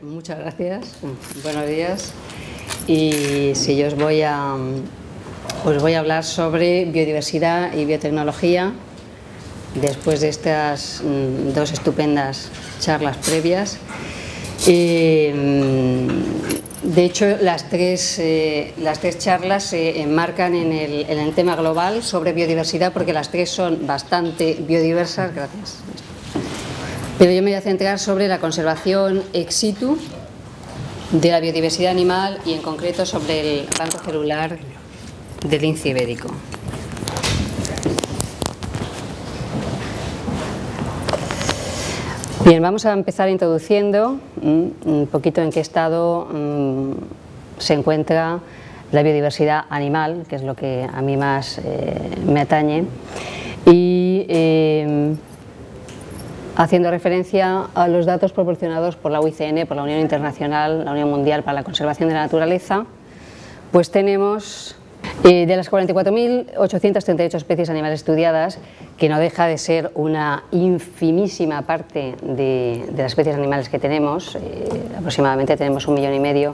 Muchas gracias, buenos días. Y si yo os voy a hablar sobre biodiversidad y biotecnología después de estas dos estupendas charlas previas. De hecho, las tres charlas se enmarcan en el tema global sobre biodiversidad, porque las tres son bastante biodiversas. Gracias. Pero yo me voy a centrar sobre la conservación ex situ de la biodiversidad animal y en concreto sobre el banco celular del lince ibérico. Bien, vamos a empezar introduciendo un poquito en qué estado se encuentra la biodiversidad animal, que es lo que a mí más me atañe, y haciendo referencia a los datos proporcionados por la UICN, por la Unión Internacional, la Unión Mundial para la Conservación de la Naturaleza, pues tenemos de las 44.838 especies animales estudiadas, que no deja de ser una infimísima parte de las especies animales que tenemos, aproximadamente tenemos 1,5 millones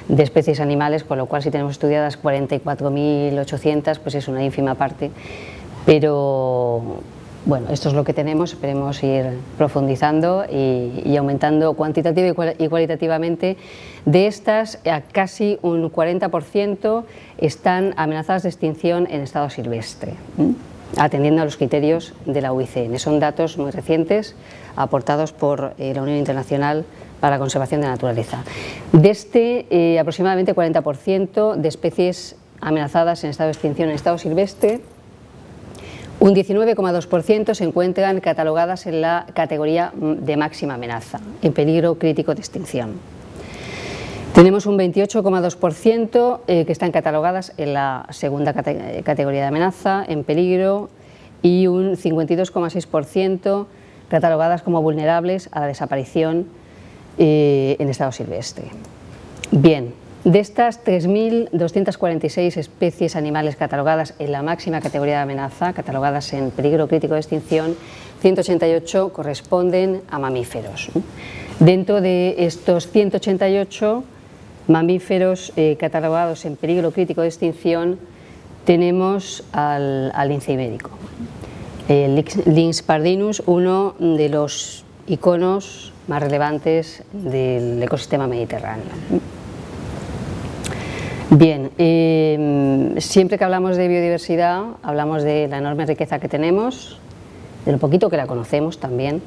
de especies animales, con lo cual si tenemos estudiadas 44.800, pues es una ínfima parte, pero bueno, esto es lo que tenemos. Esperemos ir profundizando y aumentando cuantitativa y cualitativamente. De estas, casi un 40% están amenazadas de extinción en estado silvestre, atendiendo a los criterios de la UICN. Son datos muy recientes, aportados por la Unión Internacional para la Conservación de la Naturaleza. De este, aproximadamente 40% de especies amenazadas en estado de extinción en estado silvestre, un 19,2% se encuentran catalogadas en la categoría de máxima amenaza, en peligro crítico de extinción. Tenemos un 28,2% que están catalogadas en la segunda categoría de amenaza, en peligro, y un 52,6% catalogadas como vulnerables a la desaparición en estado silvestre. Bien. De estas 3.246 especies animales catalogadas en la máxima categoría de amenaza, catalogadas en peligro crítico de extinción, 188 corresponden a mamíferos. Dentro de estos 188 mamíferos catalogados en peligro crítico de extinción, tenemos al lince ibérico, el Lynx pardinus, uno de los iconos más relevantes del ecosistema mediterráneo. Bien, siempre que hablamos de biodiversidad hablamos de la enorme riqueza que tenemos, de lo poquito que la conocemos también,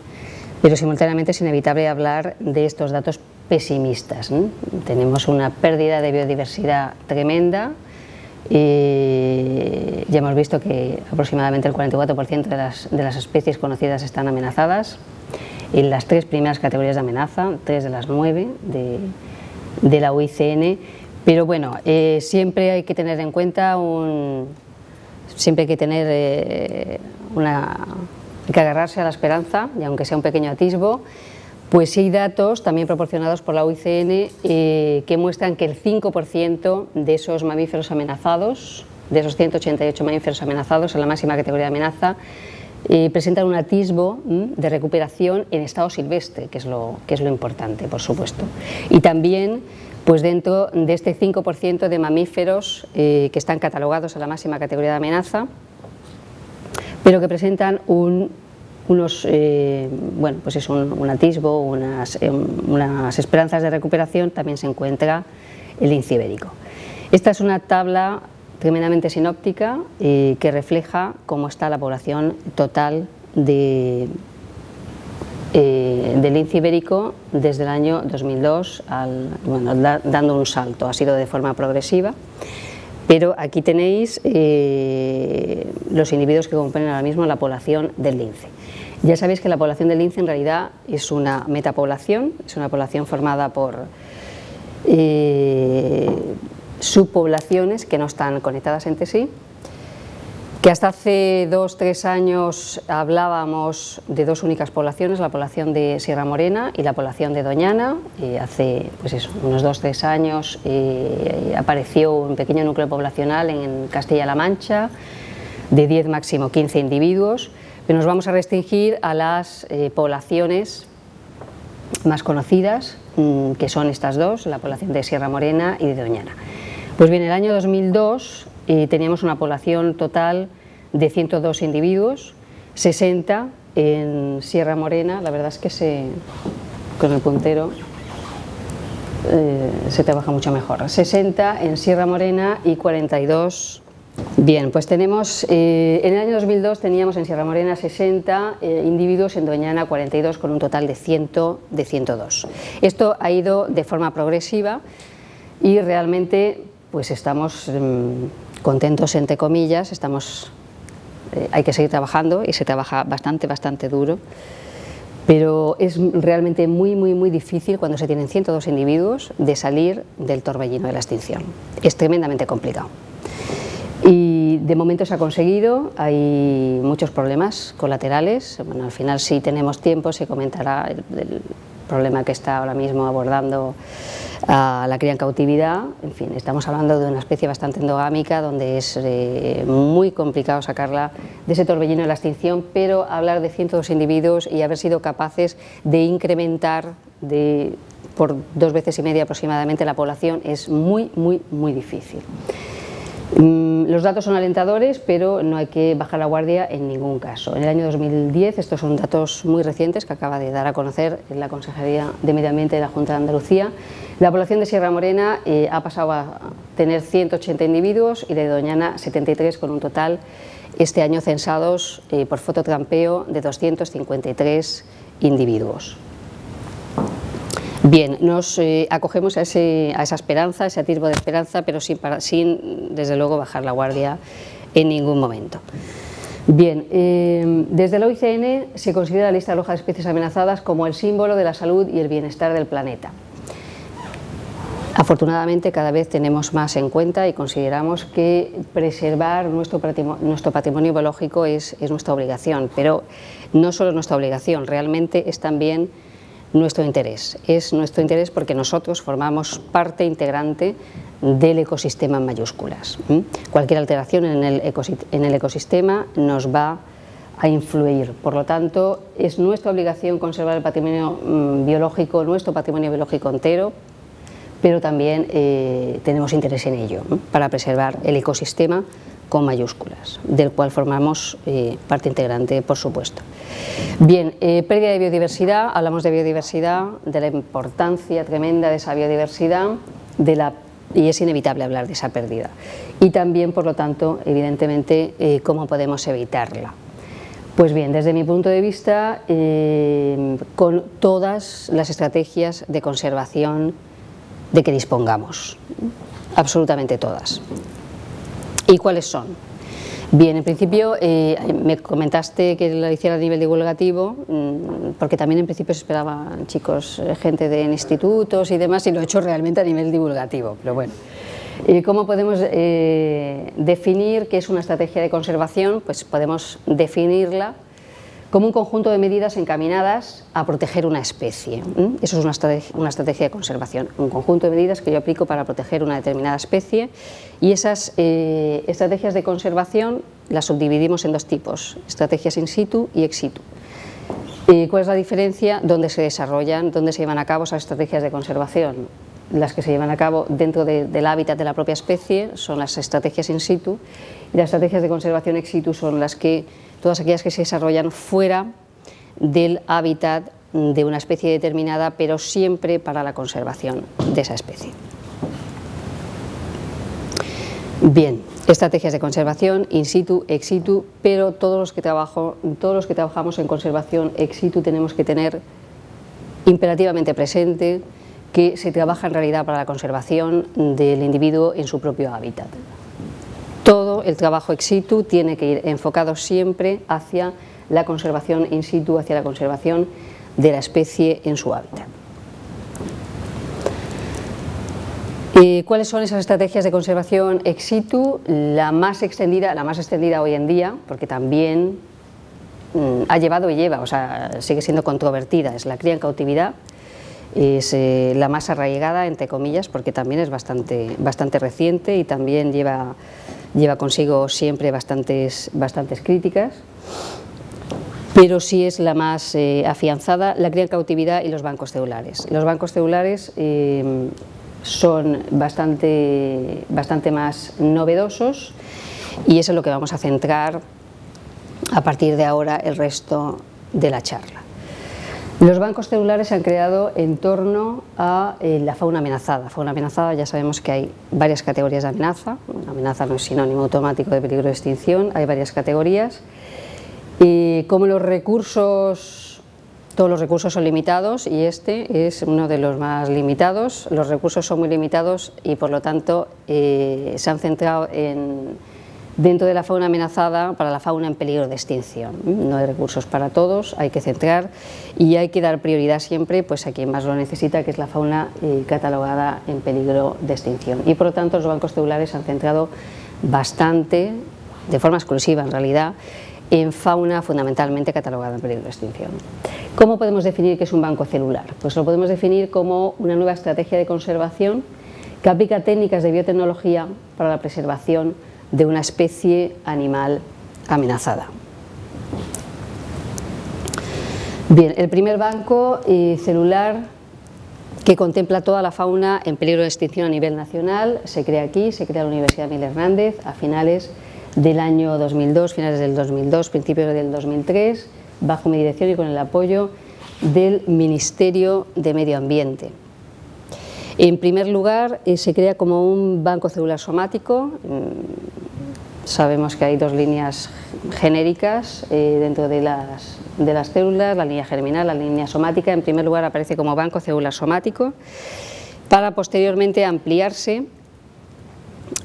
pero simultáneamente es inevitable hablar de estos datos pesimistas, ¿no? Tenemos una pérdida de biodiversidad tremenda, ya hemos visto que aproximadamente el 44% de las especies conocidas están amenazadas en las tres primeras categorías de amenaza, 3 de las 9 de la UICN. Pero bueno, siempre hay que tener en cuenta hay que agarrarse a la esperanza, y aunque sea un pequeño atisbo, pues sí hay datos también proporcionados por la UICN que muestran que el 5% de esos mamíferos amenazados, de esos 188 mamíferos amenazados en la máxima categoría de amenaza, presentan un atisbo de recuperación en estado silvestre, que es lo importante, por supuesto. Y también, pues dentro de este 5% de mamíferos que están catalogados en la máxima categoría de amenaza, pero que presentan un atisbo, unas esperanzas de recuperación, también se encuentra el lince ibérico. Esta es una tabla tremendamente sinóptica que refleja cómo está la población total del lince ibérico desde el año 2002, dando un salto. Ha sido de forma progresiva, pero aquí tenéis los individuos que componen ahora mismo la población del lince. Ya sabéis que la población del lince en realidad es una metapoblación, es una población formada por subpoblaciones que no están conectadas entre sí, que hasta hace 2 o 3 años hablábamos de dos únicas poblaciones, la población de Sierra Morena y la población de Doñana. Hace unos 2 o 3 años apareció un pequeño núcleo poblacional en Castilla-La Mancha de 10, máximo 15 individuos, pero nos vamos a restringir a las poblaciones más conocidas, que son estas dos, la población de Sierra Morena y de Doñana. Pues bien, en el año 2002 teníamos una población total de 102 individuos, 60 en Sierra Morena. La verdad es que con el puntero se trabaja mucho mejor. 60 en Sierra Morena y 42. Bien, pues tenemos, en el año 2002 teníamos en Sierra Morena 60 individuos, en Doñana 42, con un total de 102. Esto ha ido de forma progresiva y realmente pues estamos contentos, entre comillas, hay que seguir trabajando y se trabaja bastante duro, pero es realmente muy difícil cuando se tienen 102 individuos de salir del torbellino de la extinción. Es tremendamente complicado. Y de momento se ha conseguido, hay muchos problemas colaterales. Bueno, al final, si tenemos tiempo, se comentará el problema que está ahora mismo abordando a la cría en cautividad. En fin, estamos hablando de una especie bastante endogámica, donde es muy complicado sacarla de ese torbellino de la extinción, pero hablar de 102 individuos y haber sido capaces de incrementar por 2,5 veces aproximadamente la población es muy difícil. Los datos son alentadores, pero no hay que bajar la guardia en ningún caso. En el año 2010, estos son datos muy recientes que acaba de dar a conocer la Consejería de Medio Ambiente de la Junta de Andalucía, la población de Sierra Morena ha pasado a tener 180 individuos y de Doñana 73, con un total este año censados por fototrampeo de 253 individuos. Bien, nos acogemos a esa esperanza, a ese atisbo de esperanza, pero sin desde luego bajar la guardia en ningún momento. Bien, desde la OICN se considera la lista roja de especies amenazadas como el símbolo de la salud y el bienestar del planeta. Afortunadamente cada vez tenemos más en cuenta y consideramos que preservar nuestro patrimonio biológico es nuestra obligación, pero no solo es nuestra obligación, realmente es también nuestro interés. Es nuestro interés porque nosotros formamos parte integrante del ecosistema en mayúsculas. Cualquier alteración en el ecosistema nos va a influir. Por lo tanto, es nuestra obligación conservar el patrimonio biológico, nuestro patrimonio biológico entero, pero también tenemos interés en ello, para preservar el ecosistema con mayúsculas, del cual formamos parte integrante, por supuesto. Bien, pérdida de biodiversidad, hablamos de biodiversidad, de la importancia tremenda de esa biodiversidad, y es inevitable hablar de esa pérdida. Y también, por lo tanto, evidentemente, cómo podemos evitarla. Pues bien, desde mi punto de vista, con todas las estrategias de conservación de que dispongamos, absolutamente todas. ¿Y cuáles son? Bien, en principio me comentaste que lo hiciera a nivel divulgativo, porque también en principio se esperaban chicos, gente de institutos y demás, y lo he hecho realmente a nivel divulgativo, pero bueno. ¿Cómo podemos definir qué es una estrategia de conservación? Pues podemos definirla como un conjunto de medidas encaminadas a proteger una especie. Eso es una estrategia de conservación, un conjunto de medidas que yo aplico para proteger una determinada especie, y esas estrategias de conservación las subdividimos en dos tipos: estrategias in situ y ex situ. ¿Cuál es la diferencia? ¿Dónde se desarrollan, dónde se llevan a cabo esas estrategias de conservación? Las que se llevan a cabo dentro del hábitat de la propia especie son las estrategias in situ, y las estrategias de conservación ex situ son todas aquellas que se desarrollan fuera del hábitat de una especie determinada, pero siempre para la conservación de esa especie. Bien, estrategias de conservación in situ, ex situ, pero todos los que trabajamos en conservación ex situ tenemos que tener imperativamente presente que se trabaja en realidad para la conservación del individuo en su propio hábitat. Todo el trabajo ex situ tiene que ir enfocado siempre hacia la conservación in situ, hacia la conservación de la especie en su hábitat. ¿Cuáles son esas estrategias de conservación ex situ? La más extendida hoy en día, porque también ha llevado y lleva, o sea, sigue siendo controvertida, es la cría en cautividad. Es la más arraigada, entre comillas, porque también es bastante reciente y también lleva consigo siempre bastantes críticas, pero sí es la más afianzada, la cría en cautividad y los bancos celulares. Los bancos celulares son bastante más novedosos y eso es lo que vamos a centrar a partir de ahora el resto de la charla. Los bancos celulares se han creado en torno a la fauna amenazada. Fauna amenazada, ya sabemos que hay varias categorías de amenaza. Una amenaza no es sinónimo automático de peligro de extinción, hay varias categorías. Y como todos los recursos son limitados y este es uno de los más limitados, los recursos son muy limitados y por lo tanto se han centrado dentro de la fauna amenazada para la fauna en peligro de extinción. No hay recursos para todos, hay que centrar y hay que dar prioridad siempre pues, a quien más lo necesita, que es la fauna catalogada en peligro de extinción. Y por lo tanto los bancos celulares se han centrado bastante, de forma exclusiva en realidad, en fauna fundamentalmente catalogada en peligro de extinción. ¿Cómo podemos definir qué es un banco celular? Pues lo podemos definir como una nueva estrategia de conservación que aplica técnicas de biotecnología para la preservación de una especie animal amenazada. Bien, el primer banco celular que contempla toda la fauna en peligro de extinción a nivel nacional se crea aquí, se crea en la Universidad Miguel Hernández a finales del año 2002, finales del 2002, principios del 2003, bajo mi dirección y con el apoyo del Ministerio de Medio Ambiente. En primer lugar, se crea como un banco celular somático. Sabemos que hay dos líneas genéricas dentro de las células, la línea germinal, la línea somática. En primer lugar aparece como banco celular somático, para posteriormente ampliarse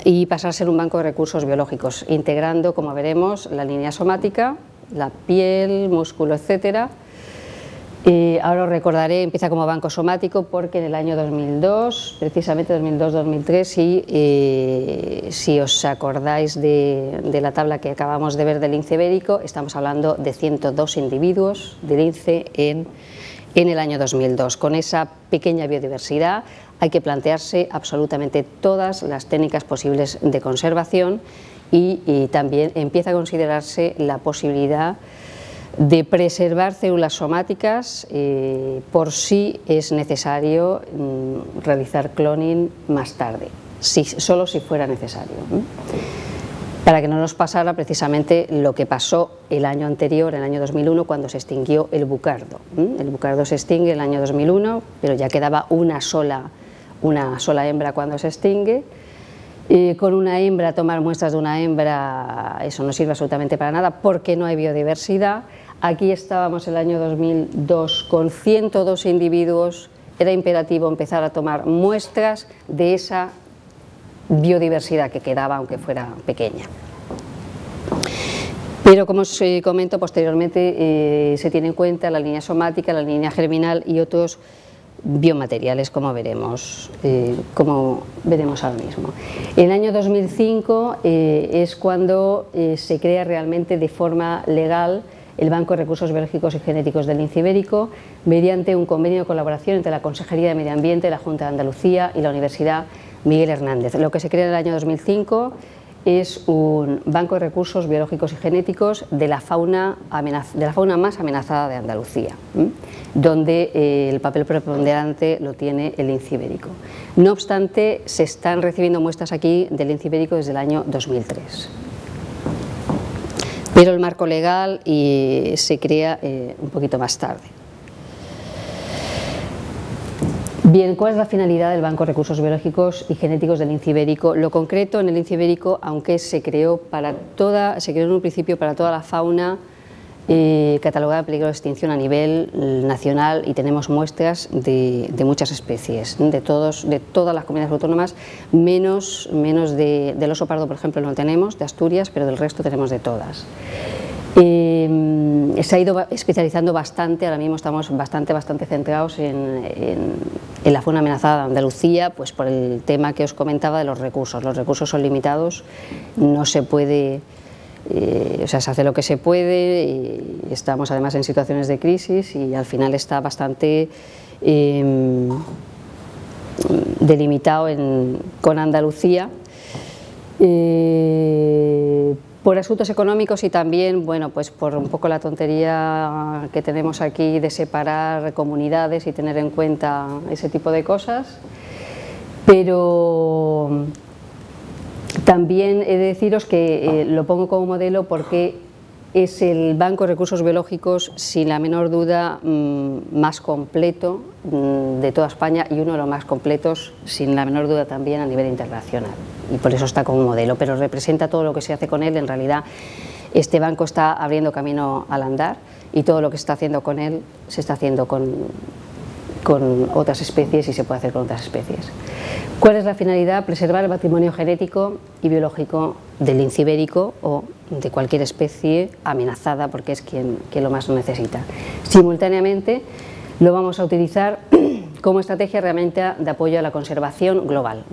y pasar a ser un banco de recursos biológicos, integrando, como veremos, la línea somática, la piel, músculo, etcétera. Ahora os recordaré, empieza como banco somático porque en el año 2002, precisamente 2002-2003, si os acordáis de la tabla que acabamos de ver del lince ibérico, estamos hablando de 102 individuos de lince en el año 2002. Con esa pequeña biodiversidad hay que plantearse absolutamente todas las técnicas posibles de conservación y también empieza a considerarse la posibilidad de preservar células somáticas por si es necesario realizar cloning más tarde, solo si fuera necesario, para que no nos pasara precisamente lo que pasó el año anterior, en el año 2001, cuando se extinguió el bucardo. El bucardo se extingue en el año 2001, pero ya quedaba una sola hembra cuando se extingue. Con una hembra, tomar muestras de una hembra, eso no sirve absolutamente para nada porque no hay biodiversidad. Aquí estábamos en el año 2002 con 102 individuos, era imperativo empezar a tomar muestras de esa biodiversidad que quedaba, aunque fuera pequeña. Pero como os comento, posteriormente se tiene en cuenta la línea somática, la línea germinal y otros biomateriales, como veremos ahora mismo. En el año 2005 es cuando se crea realmente de forma legal el Banco de Recursos Biológicos y Genéticos del lince ibérico, mediante un convenio de colaboración entre la Consejería de Medio Ambiente, la Junta de Andalucía y la Universidad Miguel Hernández. Lo que se crea en el año 2005 es un banco de recursos biológicos y genéticos de la fauna más amenazada de Andalucía, donde el papel preponderante lo tiene el lince ibérico. No obstante, se están recibiendo muestras aquí del lince ibérico desde el año 2003. Pero el marco legal se crea un poquito más tarde. Bien, ¿cuál es la finalidad del Banco de Recursos Biológicos y Genéticos del lince ibérico? Lo concreto, en el lince ibérico, aunque se creó en un principio para toda la fauna catalogada en peligro de extinción a nivel nacional, y tenemos muestras de muchas especies, de todas las comunidades autónomas, menos del oso pardo, por ejemplo, no tenemos, de Asturias, pero del resto tenemos de todas. Se ha ido especializando bastante, ahora mismo estamos bastante centrados en la fauna amenazada de Andalucía, pues por el tema que os comentaba de los recursos. Los recursos son limitados, no se puede, se hace lo que se puede, y estamos además en situaciones de crisis y al final está bastante delimitado con Andalucía. por asuntos económicos y también, bueno, pues por un poco la tontería que tenemos aquí de separar comunidades y tener en cuenta ese tipo de cosas, pero también he de deciros que lo pongo como modelo porque es el Banco de Recursos Biológicos, sin la menor duda, más completo de toda España y uno de los más completos, sin la menor duda, también a nivel internacional. Y por eso está como modelo, pero representa todo lo que se hace con él. En realidad, este banco está abriendo camino al andar y todo lo que se está haciendo con él se está haciendo con otras especies y se puede hacer con otras especies. ¿Cuál es la finalidad? Preservar el patrimonio genético y biológico del lince ibérico o de cualquier especie amenazada, porque es quien lo más lo necesita. Simultáneamente lo vamos a utilizar como estrategia herramienta de apoyo a la conservación global,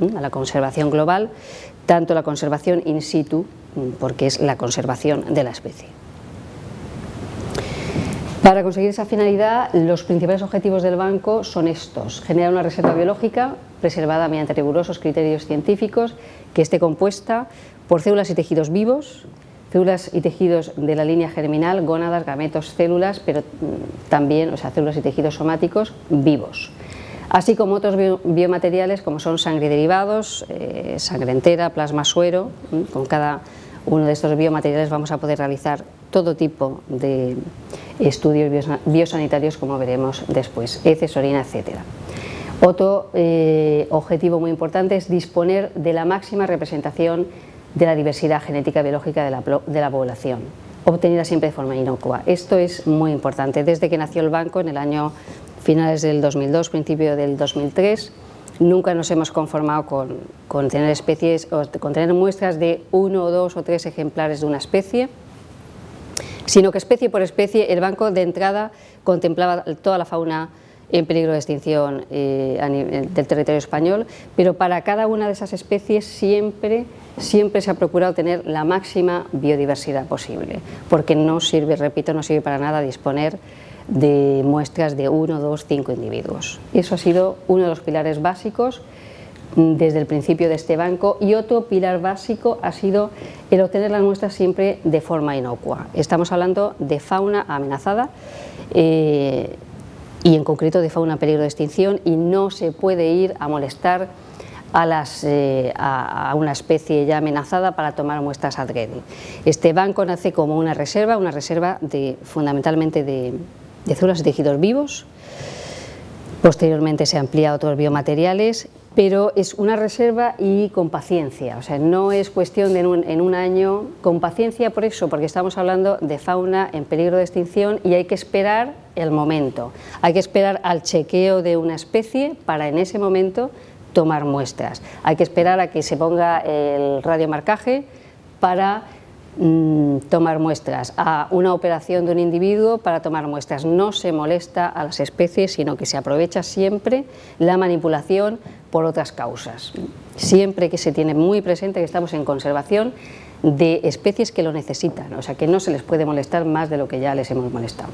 tanto la conservación in situ, porque es la conservación de la especie. Para conseguir esa finalidad, los principales objetivos del banco son estos: generar una reserva biológica preservada mediante rigurosos criterios científicos, que esté compuesta por células y tejidos vivos, células y tejidos de la línea germinal, gónadas, gametos, células, pero también, células y tejidos somáticos vivos, así como otros biomateriales como son sangre y derivados, sangre entera, plasma, suero. Con cada uno de estos biomateriales vamos a poder realizar todo tipo de estudios biosanitarios, como veremos después, heces, orina, etcétera. Otro objetivo muy importante es disponer de la máxima representación de la diversidad genética biológica de la población, obtenida siempre de forma inocua. Esto es muy importante. Desde que nació el banco, en el año finales del 2002, principio del 2003, nunca nos hemos conformado con tener especies o con tener muestras de 1, 2 o 3 ejemplares de una especie, sino que especie por especie el banco de entrada contemplaba toda la fauna en peligro de extinción del territorio español, pero para cada una de esas especies siempre se ha procurado tener la máxima biodiversidad posible, porque no sirve, repito, no sirve para nada disponer de muestras de 1, 2, 5 individuos. Eso ha sido uno de los pilares básicos desde el principio de este banco, y otro pilar básico ha sido el obtener las muestras siempre de forma inocua. Estamos hablando de fauna amenazada y en concreto de fauna en peligro de extinción, y no se puede ir a molestar a una especie ya amenazada para tomar muestras adrede. Este banco nace como una reserva fundamentalmente de células y tejidos vivos. Posteriormente se ha ampliado a otros biomateriales, pero es una reserva y con paciencia, no es cuestión de en un año, con paciencia por eso, porque estamos hablando de fauna en peligro de extinción y hay que esperar el momento, hay que esperar al chequeo de una especie para en ese momento tomar muestras, hay que esperar a que se ponga el radiomarcaje para tomar muestras, a una operación de un individuo para tomar muestras. No se molesta a las especies, sino que se aprovecha siempre la manipulación por otras causas. Siempre que se tiene muy presente que estamos en conservación de especies que lo necesitan, que no se les puede molestar más de lo que ya les hemos molestado.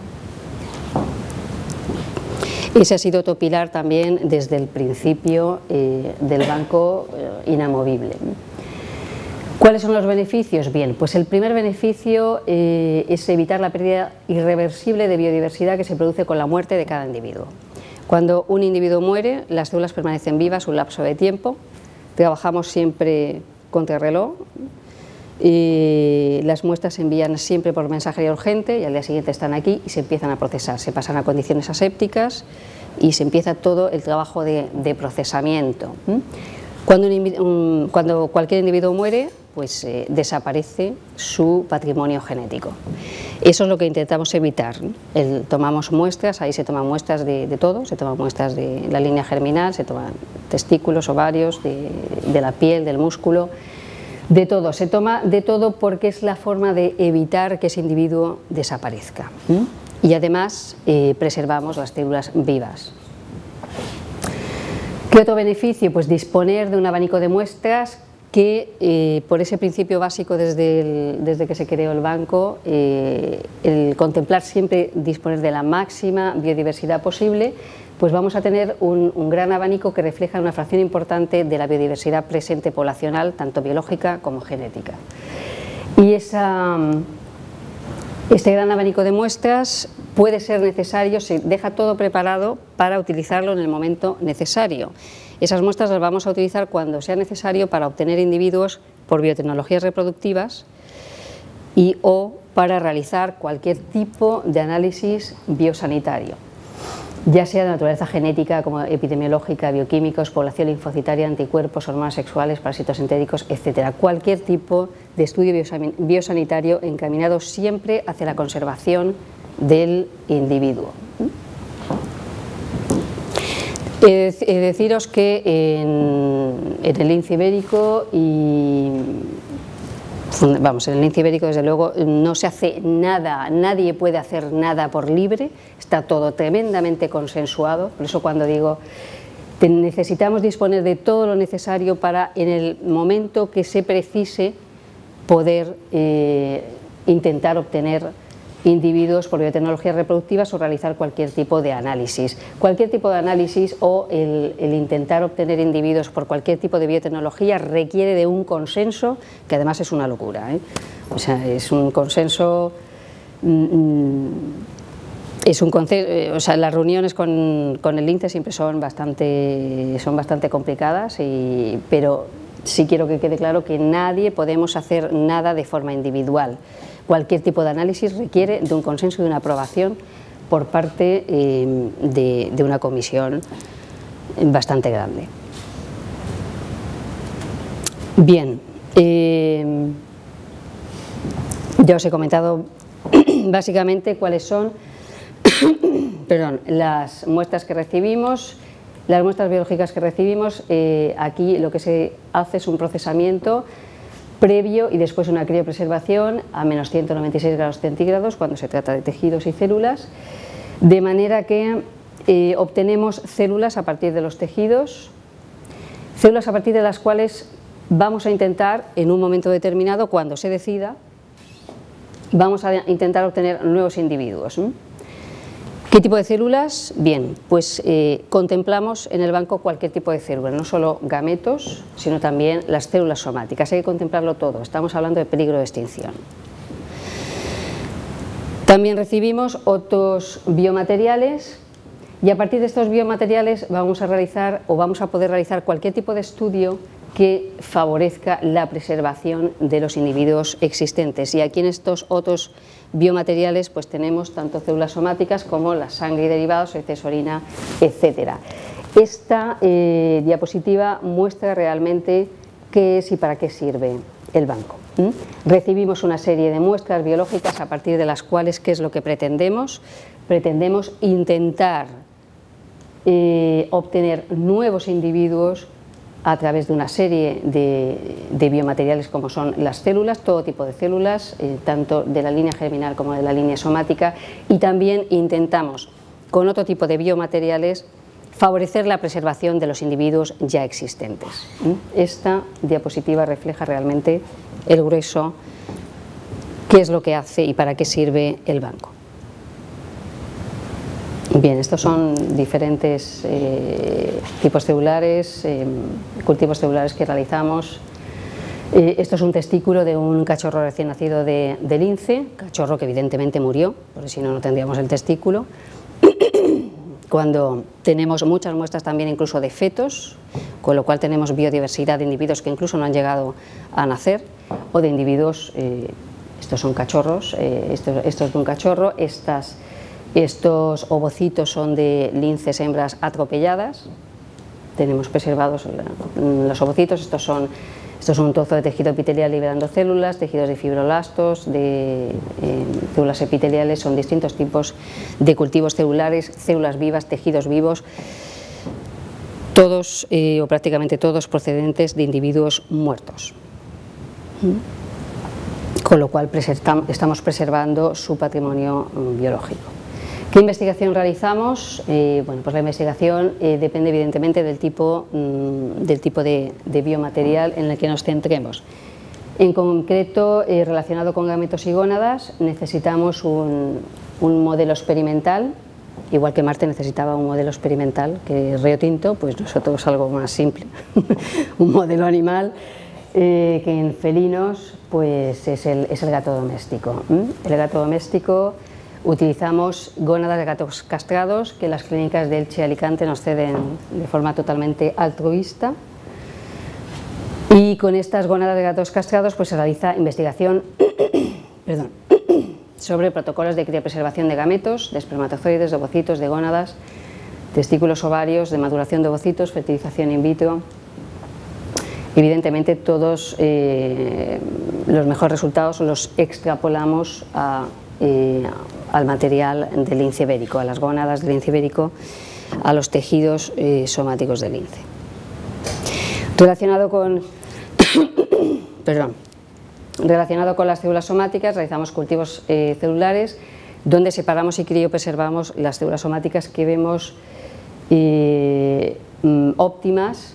Ese ha sido otro pilar también desde el principio del banco, inamovible. ¿Cuáles son los beneficios? Bien, pues el primer beneficio es evitar la pérdida irreversible de biodiversidad que se produce con la muerte de cada individuo. Cuando un individuo muere, las células permanecen vivas un lapso de tiempo, trabajamos siempre contrarreloj, y las muestras se envían siempre por mensajería urgente y al día siguiente están aquí y se empiezan a procesar, se pasan a condiciones asépticas y se empieza todo el trabajo de procesamiento. Cuando cualquier individuo muere, pues desaparece su patrimonio genético. Eso es lo que intentamos evitar. Tomamos muestras, ahí se toman muestras de todo, se toman muestras de la línea germinal, se toman testículos, ovarios, de la piel, del músculo, de todo. Se toma de todo porque es la forma de evitar que ese individuo desaparezca. Y además preservamos las células vivas. ¿Qué otro beneficio? Pues disponer de un abanico de muestras que por ese principio básico desde que se creó el banco, el contemplar siempre disponer de la máxima biodiversidad posible, pues vamos a tener un gran abanico que refleja una fracción importante de la biodiversidad presente poblacional, tanto biológica como genética. Y este gran abanico de muestras puede ser necesario, se deja todo preparado para utilizarlo en el momento necesario. Esas muestras las vamos a utilizar cuando sea necesario para obtener individuos por biotecnologías reproductivas y o para realizar cualquier tipo de análisis biosanitario, ya sea de naturaleza genética, como epidemiológica, bioquímicos, población linfocitaria, anticuerpos, hormonas sexuales, parásitos entéricos, etc. Cualquier tipo de estudio biosanitario encaminado siempre hacia la conservación del individuo. Deciros que en el lince ibérico en el lince ibérico desde luego no se hace nada, nadie puede hacer nada por libre, está todo tremendamente consensuado, por eso cuando digo necesitamos disponer de todo lo necesario para en el momento que se precise poder intentar obtener individuos por biotecnologías reproductivas o realizar cualquier tipo de análisis. Cualquier tipo de análisis o el intentar obtener individuos por cualquier tipo de biotecnología requiere de un consenso, que además es una locura, ¿eh? O sea, es un consenso, o sea, las reuniones con el lince siempre son bastante complicadas, pero sí quiero que quede claro que nadie podemos hacer nada de forma individual. Cualquier tipo de análisis requiere de un consenso y de una aprobación por parte de una comisión bastante grande. Bien, ya os he comentado básicamente cuáles son las muestras que recibimos, las muestras biológicas que recibimos. Aquí lo que se hace es un procesamiento previo y después una criopreservación a menos 196 grados centígrados cuando se trata de tejidos y células, de manera que obtenemos células a partir de los tejidos, células a partir de las cuales vamos a intentar en un momento determinado, cuando se decida, vamos a intentar obtener nuevos individuos. ¿Qué tipo de células? Bien, pues contemplamos en el banco cualquier tipo de célula, no solo gametos, sino también las células somáticas. Hay que contemplarlo todo, estamos hablando de peligro de extinción. También recibimos otros biomateriales y a partir de estos biomateriales vamos a realizar o vamos a poder realizar cualquier tipo de estudio que favorezca la preservación de los individuos existentes. Y aquí en estos otros biomateriales pues tenemos tanto células somáticas como la sangre y derivados, heces, orina, etc. Esta diapositiva muestra realmente qué es y para qué sirve el banco. Recibimos una serie de muestras biológicas a partir de las cuales, ¿qué es lo que pretendemos? Pretendemos intentar obtener nuevos individuos a través de una serie de biomateriales como son las células, todo tipo de células, tanto de la línea germinal como de la línea somática, y también intentamos con otro tipo de biomateriales favorecer la preservación de los individuos ya existentes. Esta diapositiva refleja realmente el grueso, qué es lo que hace y para qué sirve el banco. Bien, estos son diferentes tipos celulares, cultivos celulares que realizamos. Esto es un testículo de un cachorro recién nacido de lince, cachorro que evidentemente murió, porque si no, no tendríamos el testículo. Cuando tenemos muchas muestras también incluso de fetos, con lo cual tenemos biodiversidad de individuos que incluso no han llegado a nacer, o de individuos, estos son cachorros, esto es de un cachorro, estos ovocitos son de linces hembras atropelladas, tenemos preservados los ovocitos. Estos son un trozo de tejido epitelial liberando células, tejidos de fibroblastos, de células epiteliales, son distintos tipos de cultivos celulares, células vivas, tejidos vivos, todos o prácticamente todos procedentes de individuos muertos. Con lo cual estamos preservando su patrimonio biológico. ¿Qué investigación realizamos? Bueno, pues la investigación depende evidentemente del tipo de biomaterial en el que nos centremos. En concreto, relacionado con gametos y gónadas, necesitamos un modelo experimental, igual que Marte necesitaba un modelo experimental, que Río Tinto, pues nosotros algo más simple, un modelo animal que en felinos pues es el gato doméstico. El gato doméstico, utilizamos gónadas de gatos castrados que las clínicas de Elche y Alicante nos ceden de forma totalmente altruista, y con estas gónadas de gatos castrados pues se realiza investigación sobre protocolos de criopreservación de gametos, de espermatozoides, de ovocitos, de gónadas, testículos, ovarios, de maduración de ovocitos, fertilización in vitro. Evidentemente todos los mejores resultados los extrapolamos al material del lince ibérico, a las gónadas del lince ibérico, a los tejidos somáticos del lince. Relacionado con las células somáticas, realizamos cultivos celulares donde separamos y criopreservamos las células somáticas que vemos óptimas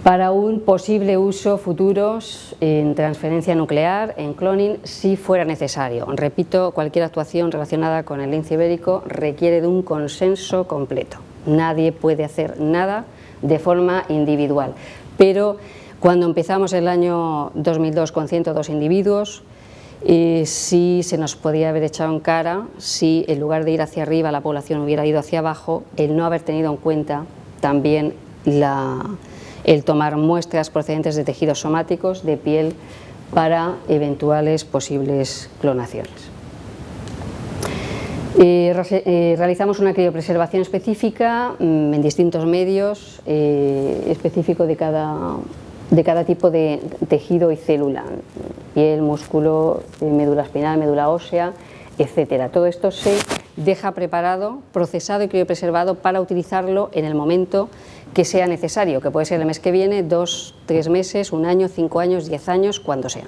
para un posible uso futuro en transferencia nuclear, en cloning, si fuera necesario. Repito, cualquier actuación relacionada con el lince ibérico requiere de un consenso completo. Nadie puede hacer nada de forma individual, pero cuando empezamos el año 2002 con 102 individuos, sí se nos podía haber echado en cara, si en lugar de ir hacia arriba la población hubiera ido hacia abajo, el no haber tenido en cuenta también el tomar muestras procedentes de tejidos somáticos, de piel, para eventuales posibles clonaciones. Realizamos una criopreservación específica en distintos medios, específico de cada tipo de tejido y célula, piel, músculo, médula espinal, médula ósea, etcétera. Todo esto se deja preparado, procesado y criopreservado para utilizarlo en el momento que sea necesario, que puede ser el mes que viene, 2, 3 meses, 1 año, 5 años, 10 años, cuando sea.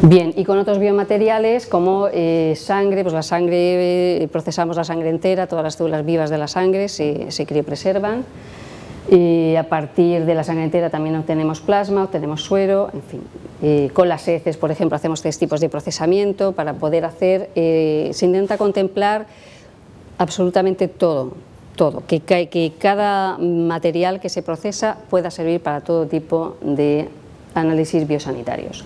Bien, y con otros biomateriales como sangre, pues la sangre, procesamos la sangre entera, todas las células vivas de la sangre se criopreservan. A partir de la sangre entera también obtenemos plasma, obtenemos suero, en fin. Con las heces, por ejemplo, hacemos 3 tipos de procesamiento para poder hacer, se intenta contemplar absolutamente todo, que cada material que se procesa pueda servir para todo tipo de análisis biosanitarios.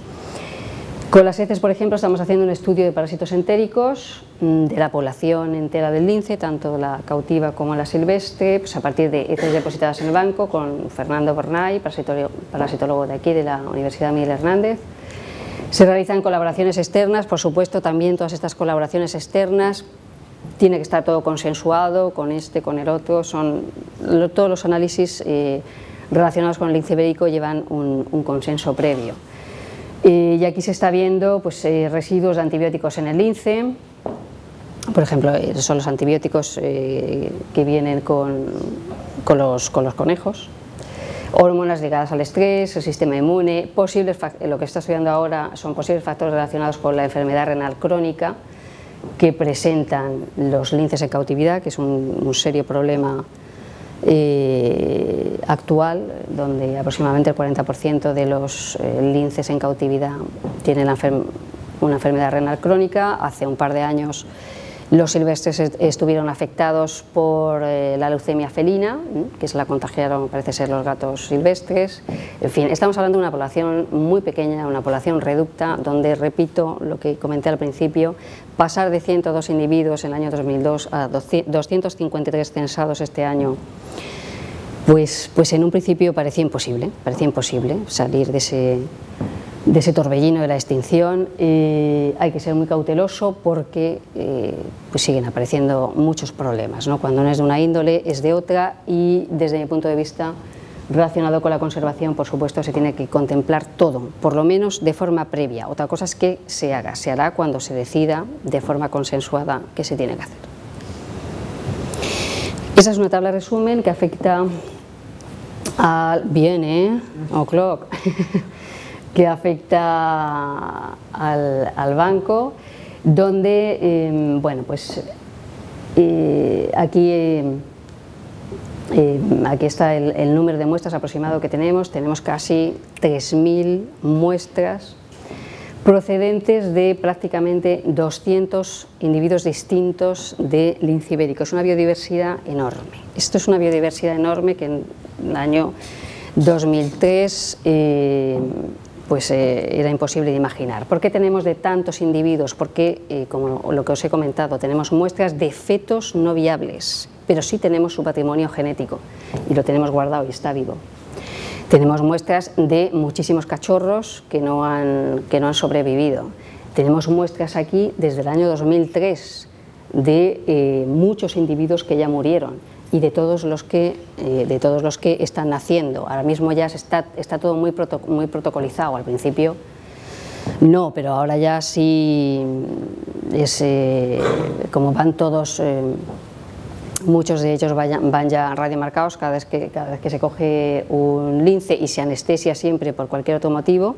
Con las heces, por ejemplo, estamos haciendo un estudio de parásitos entéricos de la población entera del lince, tanto la cautiva como la silvestre, pues a partir de heces depositadas en el banco, con Fernando Bornay, parasitólogo de aquí, de la Universidad Miguel Hernández. Se realizan colaboraciones externas, por supuesto, también todas estas colaboraciones externas, tiene que estar todo consensuado con este, con el otro, todos los análisis relacionados con el lince ibérico llevan un consenso previo. Y aquí se está viendo pues, residuos de antibióticos en el lince, por ejemplo, son los antibióticos que vienen con los conejos, hormonas ligadas al estrés, el sistema inmune, lo que está estudiando ahora son posibles factores relacionados con la enfermedad renal crónica que presentan los linces en cautividad, que es un serio problema actual, donde aproximadamente el 40% de los linces en cautividad tienen una enfermedad renal crónica. Hace un par de años los silvestres estuvieron afectados por la leucemia felina, que se la contagiaron, parece ser, los gatos silvestres. En fin, estamos hablando de una población muy pequeña, una población reducta, donde, repito lo que comenté al principio, pasar de 102 individuos en el año 2002 a 253 censados este año, pues en un principio parecía imposible salir de ese torbellino de la extinción. Hay que ser muy cauteloso porque pues siguen apareciendo muchos problemas, ¿no? Cuando no es de una índole es de otra, y desde mi punto de vista relacionado con la conservación, por supuesto, se tiene que contemplar todo, por lo menos de forma previa. Otra cosa es que se hará cuando se decida de forma consensuada que se tiene que hacer. Esa es una tabla de resumen que afecta que afecta al banco, donde bueno, pues aquí está el número de muestras aproximado que tenemos casi 3.000 muestras procedentes de prácticamente 200 individuos distintos de lince ibérico. Es una biodiversidad enorme. Esto es una biodiversidad enorme que en el año 2003 pues era imposible de imaginar. ¿Por qué tenemos de tantos individuos? Porque, como lo que os he comentado, tenemos muestras de fetos no viables, pero sí tenemos su patrimonio genético y lo tenemos guardado y está vivo. Tenemos muestras de muchísimos cachorros que no han sobrevivido. Tenemos muestras aquí desde el año 2003 de muchos individuos que ya murieron y de todos los que están naciendo. Ahora mismo ya está todo muy protocolizado. Al principio no, pero ahora ya sí es como van todos. Muchos de ellos van ya radiomarcados cada vez que se coge un lince y se anestesia siempre por cualquier otro motivo,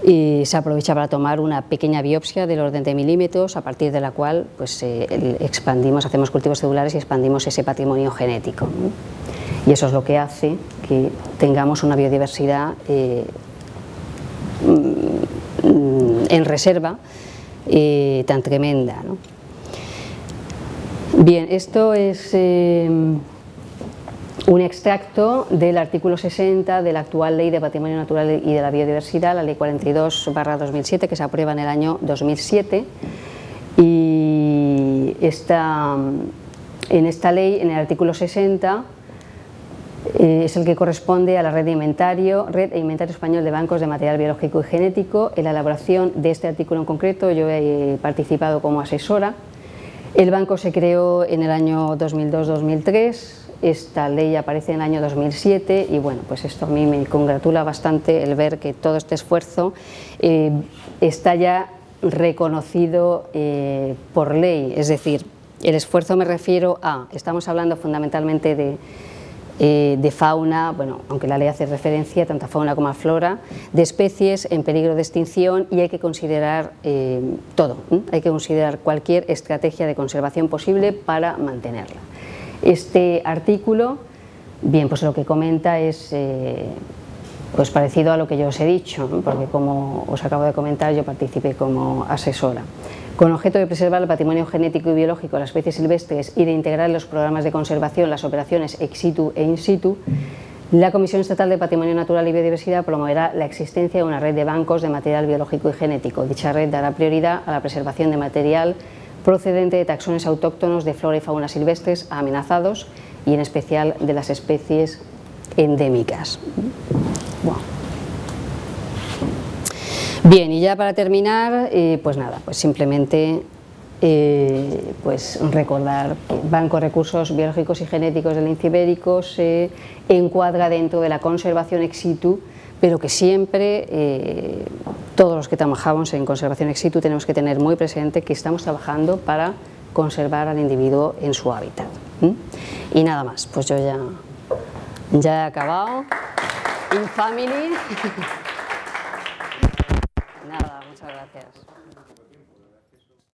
y se aprovecha para tomar una pequeña biopsia del orden de milímetros, a partir de la cual pues, expandimos, hacemos cultivos celulares y expandimos ese patrimonio genético, ¿no? Y eso es lo que hace que tengamos una biodiversidad en reserva tan tremenda, ¿no? Bien, esto es un extracto del artículo 60 de la actual Ley de Patrimonio Natural y de la Biodiversidad, la Ley 42/2007, que se aprueba en el año 2007, y en esta ley, en el artículo 60, es el que corresponde a la Red e Inventario Español de Bancos de Material Biológico y Genético. En la elaboración de este artículo en concreto yo he participado como asesora. El banco se creó en el año 2002-2003, esta ley aparece en el año 2007 y bueno, pues esto a mí me congratula bastante el ver que todo este esfuerzo está ya reconocido por ley. Es decir, el esfuerzo me refiero a, estamos hablando fundamentalmente de fauna, bueno, aunque la ley hace referencia tanto a fauna como a flora, de especies en peligro de extinción, y hay que considerar todo, hay que considerar cualquier estrategia de conservación posible para mantenerla. Este artículo, bien, pues lo que comenta es pues parecido a lo que yo os he dicho, ¿no? Porque como os acabo de comentar, yo participé como asesora. Con objeto de preservar el patrimonio genético y biológico de las especies silvestres y de integrar en los programas de conservación las operaciones ex situ e in situ, la Comisión Estatal de Patrimonio Natural y Biodiversidad promoverá la existencia de una red de bancos de material biológico y genético. Dicha red dará prioridad a la preservación de material procedente de taxones autóctonos de flora y fauna silvestres amenazados y en especial de las especies endémicas. Wow. Bien, y ya para terminar, pues nada, pues simplemente pues recordar que el Banco de Recursos Biológicos y Genéticos del Lince Ibérico se encuadra dentro de la conservación ex situ, pero que siempre todos los que trabajamos en conservación ex situ tenemos que tener muy presente que estamos trabajando para conservar al individuo en su hábitat. Y nada más, pues yo ya he acabado. In family. Nada, muchas gracias.